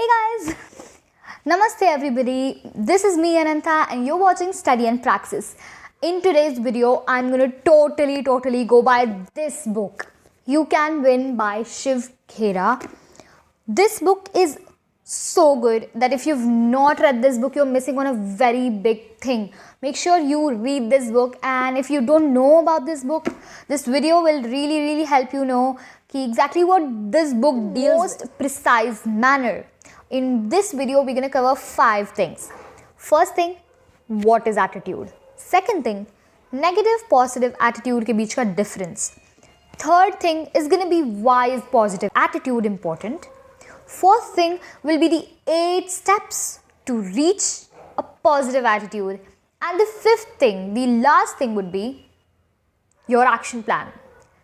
Hey guys, Namaste everybody. This is me Ananta and you're watching Study and Praxis. In today's video, I'm going to totally go by this book, You Can Win by Shiv Khera. This book is so good that if you've not read this book, you're missing on a very big thing. Make sure you read this book, and if you don't know about this book, this video will really help you know exactly what this book deals with. Most precise manner. In this video, we're going to cover 5 things. First thing, what is attitude? Second thing, negative positive attitude के बीच का difference. Third thing is going to be why is positive attitude important. Fourth thing will be the 8 steps to reach a positive attitude. And the fifth thing, the last thing would be your action plan.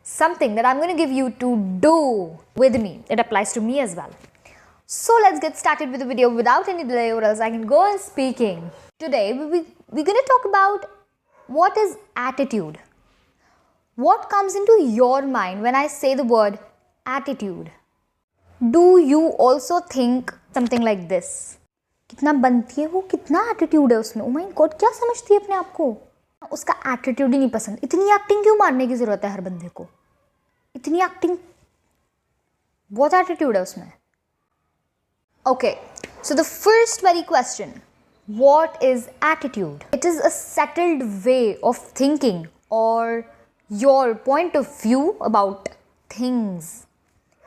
Something that I'm going to give you to do with me. It applies to me as well. So let's get started with the video without any delay, or else I can go on speaking. Today we're going to talk about what is attitude. What comes into your mind when I say the word attitude? Do you also think something like this? कितना बनती है वो, कितना attitude है उसमें. Oh my God, क्या समझती है अपने आप को? उसका एटीट्यूड ही नहीं पसंद. इतनी एक्टिंग क्यों मारने की जरूरत है हर बंदे को? इतनी एक्टिंग, बहुत एटीट्यूड है उसमें. Okay, so the first very question, what is attitude? It is a settled way of thinking or your point of view about things.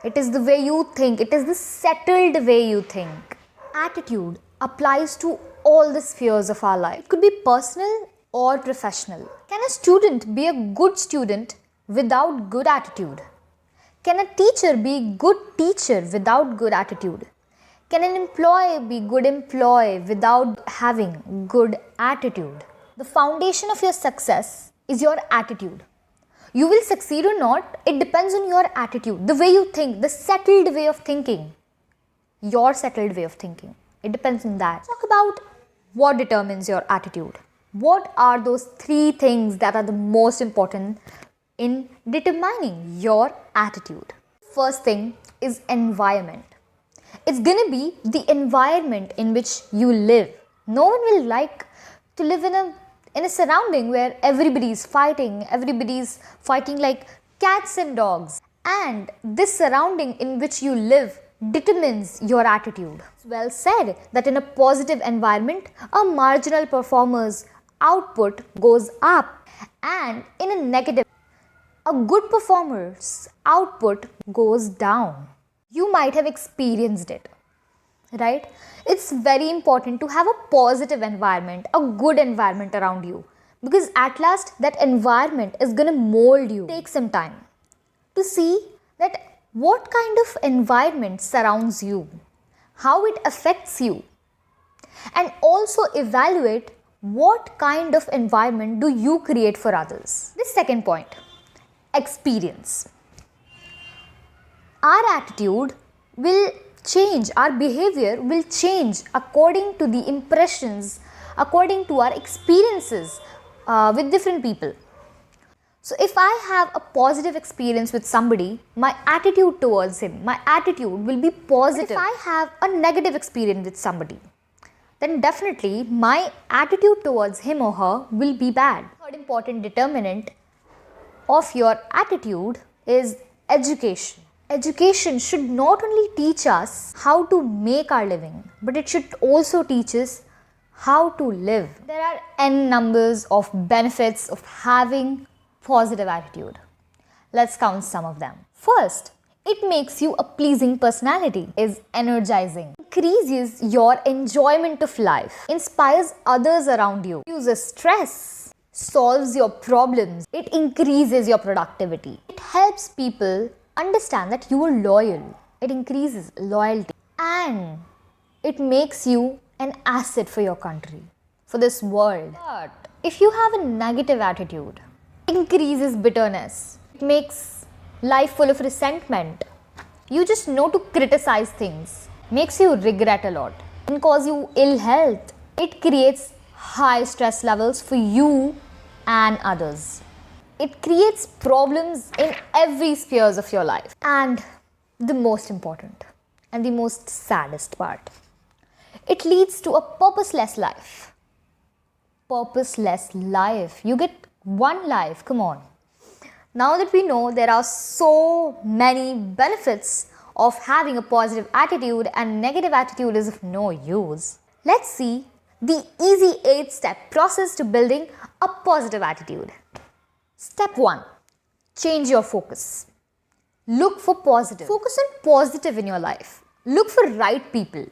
It is the way you think. It is the settled way you think. Attitude applies to all the spheres of our life. It could be personal or professional. Can a student be a good student without good attitude? Can a teacher be a good teacher without good attitude? Can an employee be a good employee without having good attitude? The foundation of your success is your attitude. You will succeed or not, it depends on your attitude, the way you think, the settled way of thinking. Your settled way of thinking. It depends on that. Let's talk about what determines your attitude. What are those 3 things that are the most important in determining your attitude? First thing is environment. It's gonna be the environment in which you live. No one will like to live in a surrounding where everybody's fighting like cats and dogs. And this surrounding in which you live determines your attitude. It's well said that in a positive environment, a marginal performer's output goes up, and in a negative, a good performer's output goes down. You might have experienced it, right? It's very important to have a positive environment, a good environment around you, because at last that environment is going to mold you. Take some time to see that what kind of environment surrounds you, how it affects you, and also evaluate what kind of environment do you create for others. The second point, experience. Our attitude will change, our behavior will change according to the impressions, according to our experiences with different people. So if I have a positive experience with somebody, my attitude towards him, my attitude will be positive. But if I have a negative experience with somebody, then definitely my attitude towards him or her will be bad. Third important determinant of your attitude is education. Education should not only teach us how to make our living, but it should also teach us how to live. There are n numbers of benefits of having positive attitude. Let's count some of them. First, it makes you a pleasing personality, is energizing, increases your enjoyment of life, inspires others around you, reduces stress, solves your problems, it increases your productivity. It helps people understand that you are loyal. It increases loyalty, and it makes you an asset for your country, for this world. But if you have a negative attitude, it increases bitterness. It makes life full of resentment. You just know to criticize things. Makes you regret a lot and cause you ill health. It creates high stress levels for you and others. It creates problems in every spheres of your life. And the most important, And the most saddest part, it leads to a purposeless life. Purposeless life. You get one life, come on. Now that we know there are so many benefits of having a positive attitude and negative attitude is of no use, let's see the easy 8-step process to building a positive attitude. Step 1. Change your focus. Look for positive. Focus on positive in your life. Look for right people.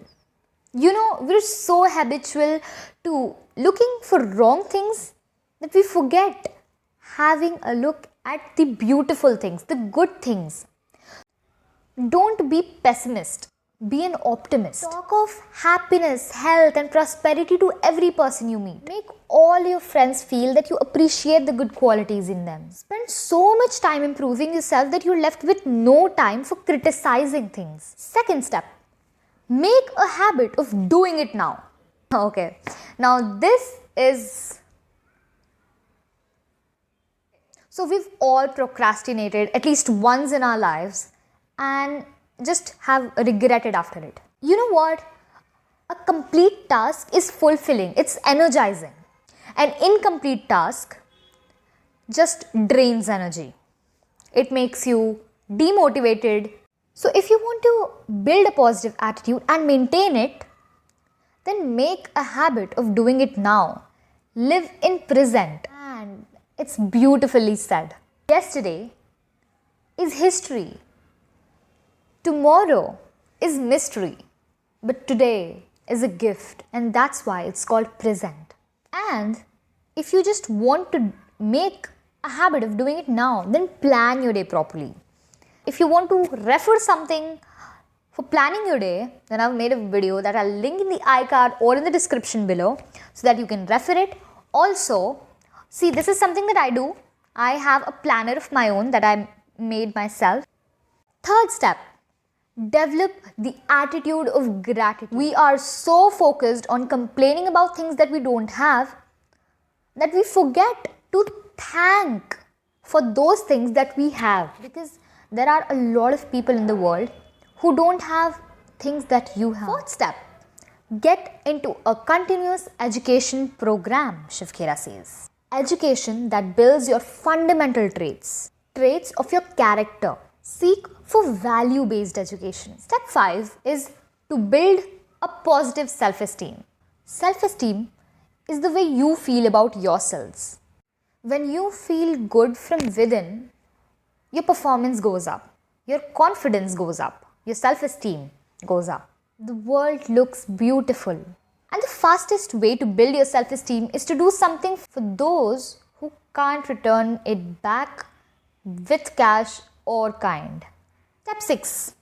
You know, we're so habitual to looking for wrong things that we forget having a look at the beautiful things, the good things. Don't be pessimist. Be an optimist. Talk of happiness, health and prosperity to every person you meet. Make all your friends feel that you appreciate the good qualities in them. Spend so much time improving yourself that you're left with no time for criticizing things. Second step, make a habit of doing it now. Okay, now this is... So we've all procrastinated at least once in our lives and just have regretted after it. You know what? A complete task is fulfilling, it's energizing. An incomplete task just drains energy. It makes you demotivated. So if you want to build a positive attitude and maintain it, then make a habit of doing it now. Live in present. And it's beautifully said. Yesterday is history. Tomorrow is mystery, but today is a gift, and that's why it's called present. And if you just want to make a habit of doing it now, then plan your day properly. If you want to refer something for planning your day, then I've made a video that I'll link in the iCard or in the description below so that you can refer it. Also, see, this is something that I do. I have a planner of my own that I made myself. Third step, develop the attitude of gratitude. We are so focused on complaining about things that we don't have that we forget to thank for those things that we have, because there are a lot of people in the world who don't have things that you have. Fourth step, get into a continuous education program, Shiv Khera says. Education that builds your fundamental traits of your character. Seek for value-based education. Step 5 is to build a positive self-esteem. Self-esteem is the way you feel about yourselves. When you feel good from within, your performance goes up, your confidence goes up, your self-esteem goes up. The world looks beautiful. And the fastest way to build your self-esteem is to do something for those who can't return it back with cash or kind. Step 6.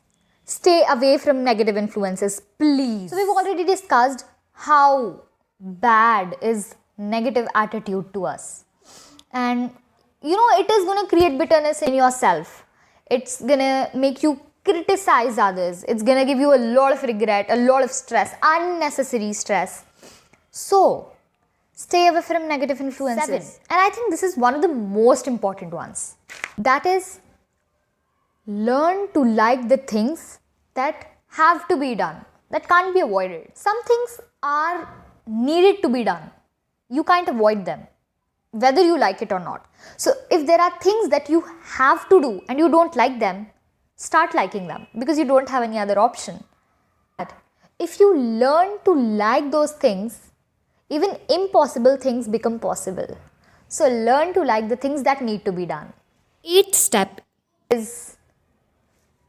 Stay away from negative influences, please. So we've already discussed how bad is negative attitude to us. And you know, it is going to create bitterness in yourself. It's going to make you criticize others. It's going to give you a lot of regret, a lot of stress, unnecessary stress. So, stay away from negative influences. 7. And I think this is one of the most important ones. That is, learn to like the things that have to be done, that can't be avoided. Some things are needed to be done. You can't avoid them, whether you like it or not. So if there are things that you have to do and you don't like them, start liking them, because you don't have any other option. But if you learn to like those things, even impossible things become possible. So learn to like the things that need to be done. 8th step is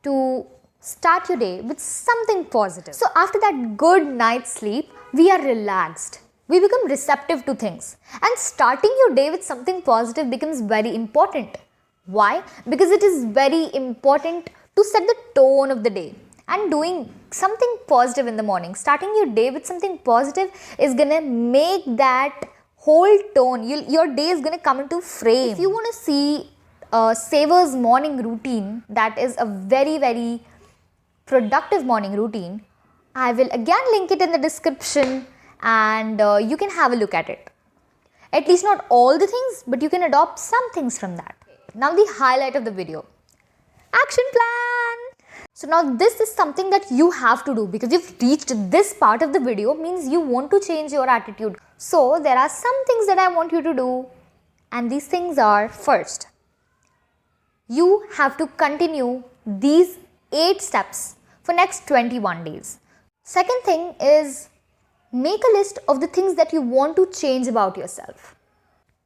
to start your day with something positive. So after that good night's sleep, we are relaxed. We become receptive to things. And starting your day with something positive becomes very important. Why? Because it is very important to set the tone of the day. And doing something positive in the morning, starting your day with something positive is going to make that whole tone, your day is going to come into frame. If you want to see Saver's morning routine, that is a very, very productive morning routine, I will again link it in the description and you can have a look at it. At least not all the things, but you can adopt some things from that. Now the highlight of the video. Action plan! So now this is something that you have to do, because you've reached this part of the video means you want to change your attitude. So there are some things that I want you to do, and these things are: first, you have to continue these 8 steps for next 21 days. Second thing is, make a list of the things that you want to change about yourself.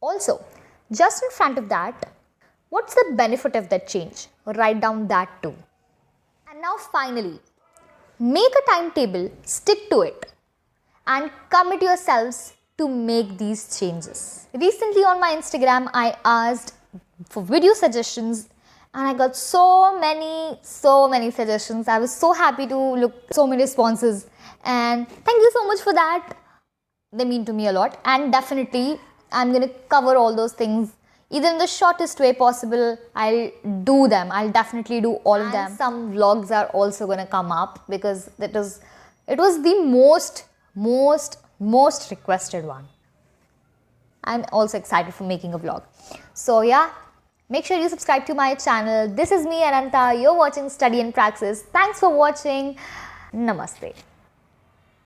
Also, just in front of that, what's the benefit of that change? Write down that too. And now finally, make a timetable, stick to it, and commit yourselves to make these changes. Recently on my Instagram, I asked for video suggestions, and I got so many suggestions. I was so happy to look so many responses, and thank you so much for that. They mean to me a lot, and definitely I'm going to cover all those things either in the shortest way possible. I'll do them. I'll definitely do all of them. Some vlogs are also going to come up because it was the most requested one. I'm also excited for making a vlog. So yeah, make sure you subscribe to my channel. This is me, Ananta. You're watching Study and Praxis. Thanks for watching. Namaste.